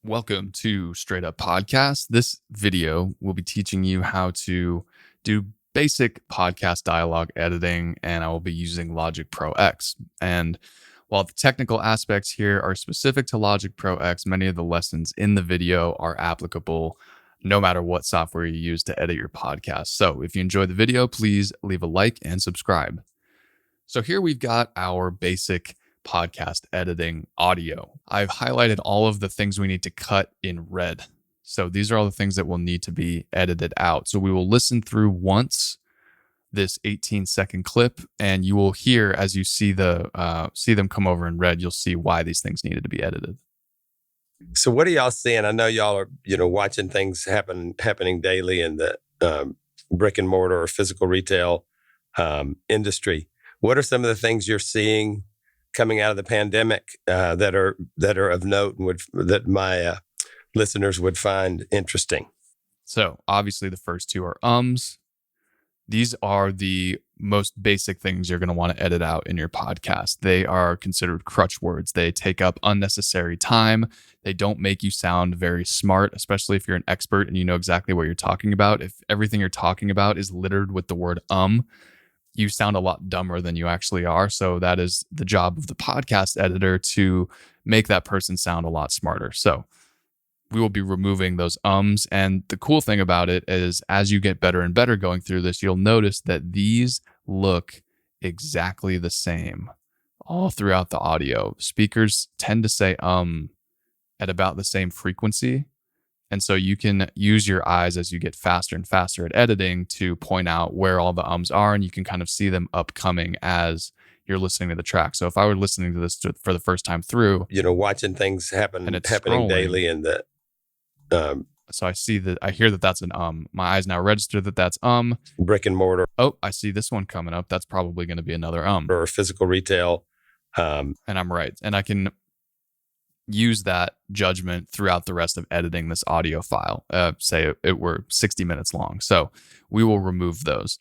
Welcome to Straight Up Podcast. This video will be teaching you how to do basic podcast dialogue editing, and I will be using Logic Pro X. And while the technical aspects here are specific to Logic Pro X, many of the lessons in the video are applicable no matter what software you use to edit your podcast. So if you enjoyed the video, please leave a like and subscribe. So here we've got our basic podcast editing audio. I've highlighted all of the things we need to cut in red. So these are all the things that will need to be edited out. So we will listen through once this 18-second clip, and you will hear as you see them come over in red, you'll see why these things needed to be edited. So what are y'all seeing? I know y'all are, watching things happening daily in the brick and mortar or physical retail industry. What are some of the things you're seeing coming out of the pandemic that are of note and that my listeners would find interesting? So obviously the first two are ums. These are the most basic things you're going to want to edit out in your podcast. They are considered crutch words. They take up unnecessary time. They don't make you sound very smart, especially if you're an expert and you know exactly what you're talking about. If everything you're talking about is littered with the word you sound a lot dumber than you actually are. So that is the job of the podcast editor, to make that person sound a lot smarter. So we will be removing those ums. And the cool thing about it is, as you get better and better going through this, you'll notice that these look exactly the same all throughout the audio. Speakers tend to say at about the same frequency. And so you can use your eyes as you get faster and faster at editing to point out where all the ums are, and you can kind of see them upcoming as you're listening to the track. So if I were listening to this for the first time through, watching things happening scrolling daily in the so I hear that that's an my eyes now register that that's brick and mortar. Oh, I see this one coming up. That's probably going to be another or physical retail. And I'm right. And I can use that judgment throughout the rest of editing this audio file. Say it were 60 minutes long. So we will remove those.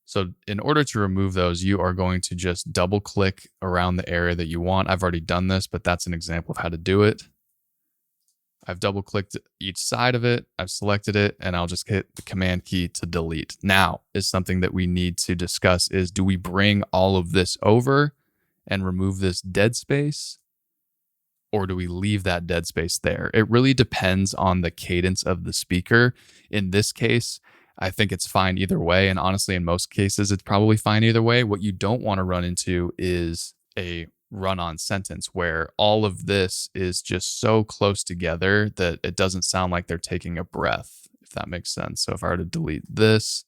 So in order to remove those, you are going to just double click around the area that you want. I've already done this, but that's an example of how to do it. I've double clicked each side of it. I've selected it, and I'll just hit the command key to delete. Now is something that we need to discuss is, do we bring all of this over and remove this dead space? Or do we leave that dead space there? It really depends on the cadence of the speaker. In this case, I think it's fine either way. And honestly, in most cases, it's probably fine either way. What you don't want to run into is a run-on sentence where all of this is just so close together that it doesn't sound like they're taking a breath, if that makes sense. So if I were to delete this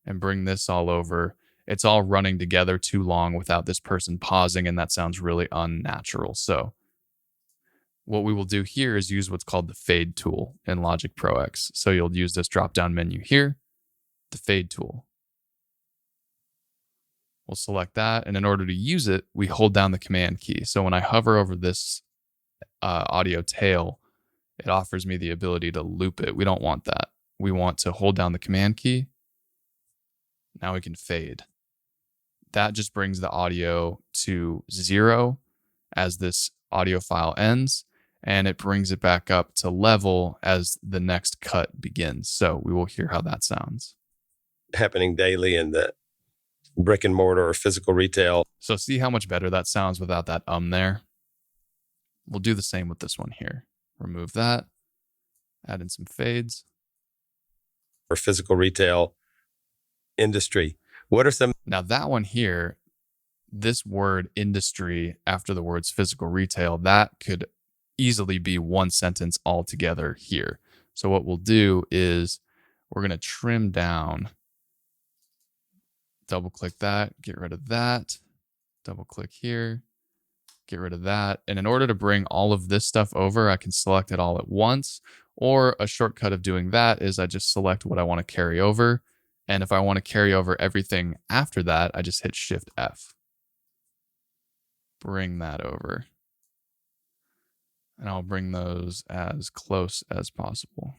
and bring this all over, it's all running together too long without this person pausing, and that sounds really unnatural. So what we will do here is use what's called the fade tool in Logic Pro X. So you'll use this drop-down menu here, the fade tool. We'll select that, and in order to use it, we hold down the command key. So when I hover over this audio tail, it offers me the ability to loop it. We don't want that. We want to hold down the command key. Now we can fade. That just brings the audio to 0 as this audio file ends, and it brings it back up to level as the next cut begins. So we will hear how that sounds. Happening daily in the brick and mortar or physical retail. So see how much better that sounds without that there? We'll do the same with this one here. Remove that, add in some fades. Or physical retail industry. What are some? Now that one here, this word industry after the words physical retail, that could easily be one sentence altogether here. So what we'll do is we're going to trim down. Double click that, get rid of that, double click here, get rid of that. And in order to bring all of this stuff over, I can select it all at once, or a shortcut of doing that is I just select what I want to carry over. And if I want to carry over everything after that, I just hit Shift F. Bring that over. And I'll bring those as close as possible.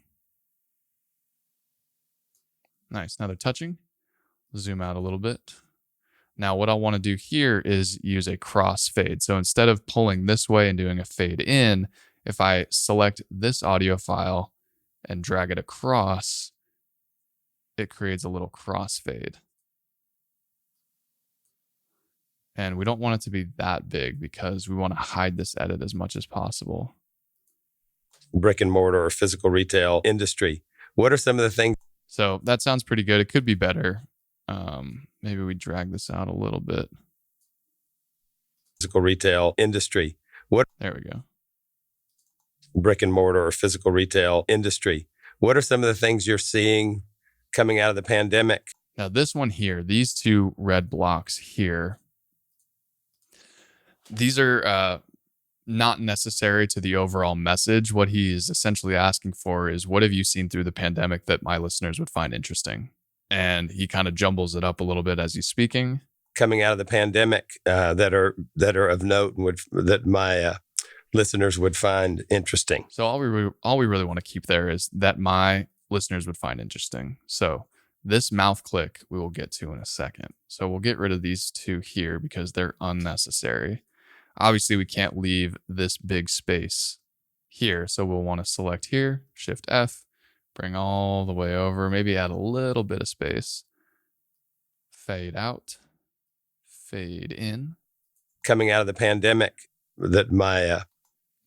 Nice, now they're touching. Zoom out a little bit. Now what I want to do here is use a cross fade. So instead of pulling this way and doing a fade in, If I select this audio file and drag it across, it creates a little crossfade. And we don't want it to be that big because we want to hide this edit as much as possible. Brick and mortar or physical retail industry. What are some of the things? So that sounds pretty good. It could be better. Maybe we drag this out a little bit. Physical retail industry. There we go. Brick and mortar or physical retail industry. What are some of the things you're seeing coming out of the pandemic? Now this one here, these two red blocks here, these are not necessary to the overall message. What he's essentially asking for is, what have you seen through the pandemic that my listeners would find interesting? And he kind of jumbles it up a little bit as he's speaking. Coming out of the pandemic that are of note and that my listeners would find interesting. So all we really want to keep there is that my listeners would find interesting. So this mouth click we will get to in a second. So we'll get rid of these two here because they're unnecessary. Obviously, we can't leave this big space here. So we'll want to select here, Shift F, bring all the way over, maybe add a little bit of space. Fade out, fade in. Coming out of the pandemic that my...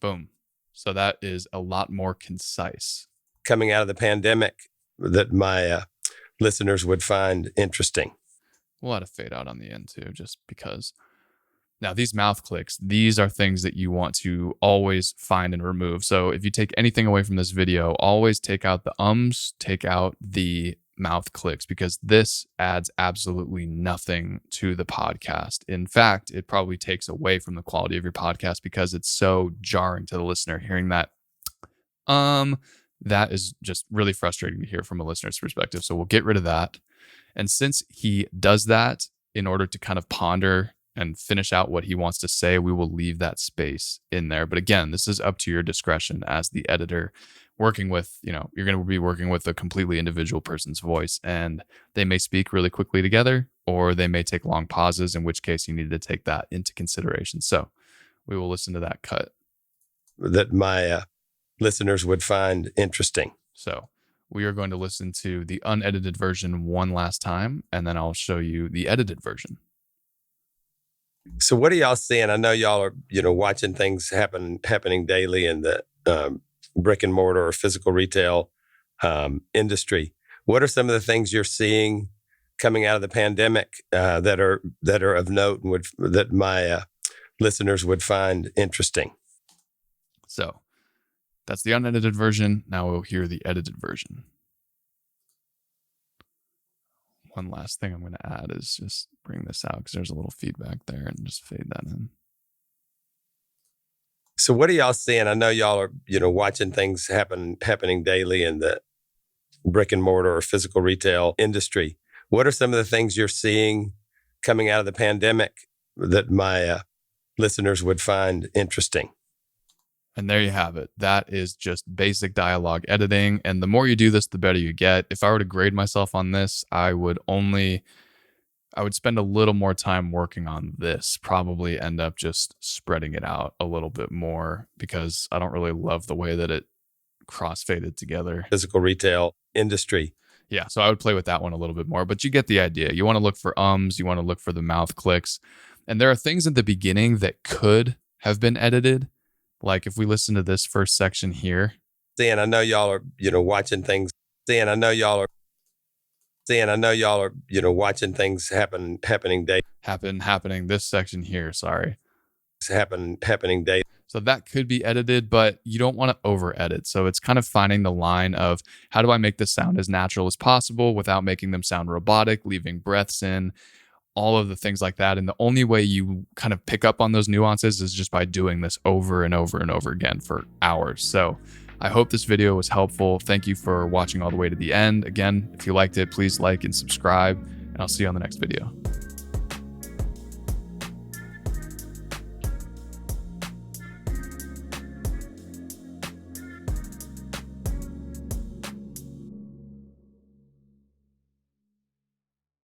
Boom. So that is a lot more concise. Coming out of the pandemic that my listeners would find interesting. We'll add a fade out on the end too, just because. Now, these mouth clicks, these are things that you want to always find and remove. So if you take anything away from this video, always take out the ums, take out the mouth clicks, because this adds absolutely nothing to the podcast. In fact, it probably takes away from the quality of your podcast because it's so jarring to the listener hearing that. That is just really frustrating to hear from a listener's perspective. So we'll get rid of that. And since he does that in order to kind of ponder and finish out what he wants to say, we will leave that space in there. But again, this is up to your discretion as the editor working with, you're going to be working with a completely individual person's voice, and they may speak really quickly together, or they may take long pauses, in which case you need to take that into consideration. So we will listen to that cut. That my listeners would find interesting. So we are going to listen to the unedited version one last time, and then I'll show you the edited version. So what are y'all seeing? I know y'all are, watching things happening daily in the brick and mortar or physical retail industry. What are some of the things you're seeing coming out of the pandemic that are of note and that my listeners would find interesting? So that's the unedited version. Now we'll hear the edited version. One last thing I'm going to add is just bring this out because there's a little feedback there, and just fade that in. So what are y'all seeing? I know y'all are, watching things happening daily in the brick and mortar or physical retail industry. What are some of the things you're seeing coming out of the pandemic that my listeners would find interesting? And there you have it. That is just basic dialogue editing. And the more you do this, the better you get. If I were to grade myself on this, I would spend a little more time working on this, probably end up just spreading it out a little bit more because I don't really love the way that it crossfaded together. Physical retail industry. Yeah, so I would play with that one a little bit more, but you get the idea. You want to look for ums, you want to look for the mouth clicks. And there are things at the beginning that could have been edited. Like if we listen to this first section here. Dan, I know y'all are, watching things. Dan, I know y'all are watching things happening day. Happening. This section here, sorry. Happening day. So that could be edited, but you don't want to over edit. So it's kind of finding the line of how do I make this sound as natural as possible without making them sound robotic, leaving breaths in, all of the things like that. And the only way you kind of pick up on those nuances is just by doing this over and over and over again for hours. So I hope this video was helpful. Thank you for watching all the way to the end. Again, if you liked it, please like and subscribe, and I'll see you on the next video.